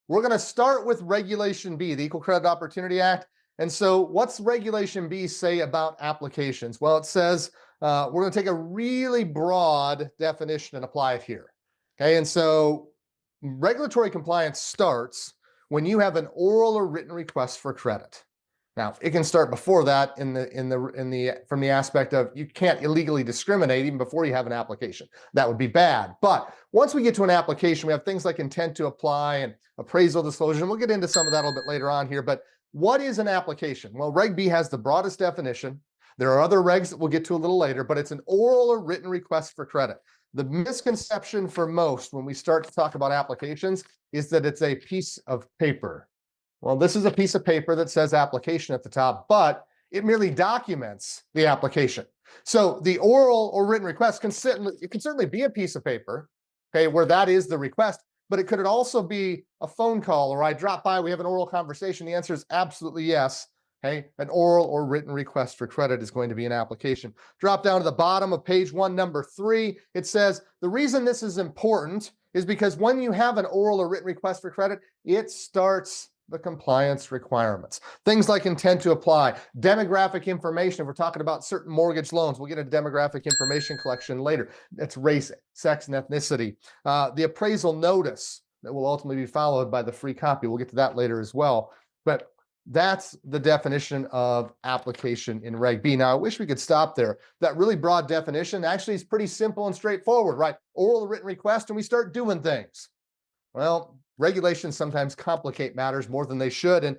We're going to start with Regulation B, the Equal Credit Opportunity Act. And so what's Regulation B say about applications? Well, it says we're going to take a really broad definition and apply it here. Okay, and so regulatory compliance starts when you have an oral or written request for credit. Now, it can start before that from the aspect of you can't illegally discriminate even before you have an application. That would be bad. But once we get to an application, we have things like intent to apply and appraisal disclosure, and we'll get into some of that a little bit later on here. But what is an application? Well, Reg B has the broadest definition. There are other regs that we'll get to a little later, but it's an oral or written request for credit. The misconception for most when we start to talk about applications is that it's a piece of paper. Well, this is a piece of paper that says application at the top, but it merely documents the application. So the oral or written request can certainly be a piece of paper, okay, where that is the request, but it could also be a phone call or I drop by, we have an oral conversation. The answer is absolutely yes. Okay, an oral or written request for credit is going to be an application. Drop down to the bottom of page 1, number 3. It says the reason this is important is because when you have an oral or written request for credit, it starts the compliance requirements. Things like intent to apply, demographic information. If we're talking about certain mortgage loans, we'll get a demographic information collection later. That's race, sex, and ethnicity. The appraisal notice that will ultimately be followed by the free copy. We'll get to that later as well. But that's the definition of application in Reg B. Now, I wish we could stop there. That really broad definition actually is pretty simple and straightforward, right? Oral written request, and we start doing things. Well, regulations sometimes complicate matters more than they should, and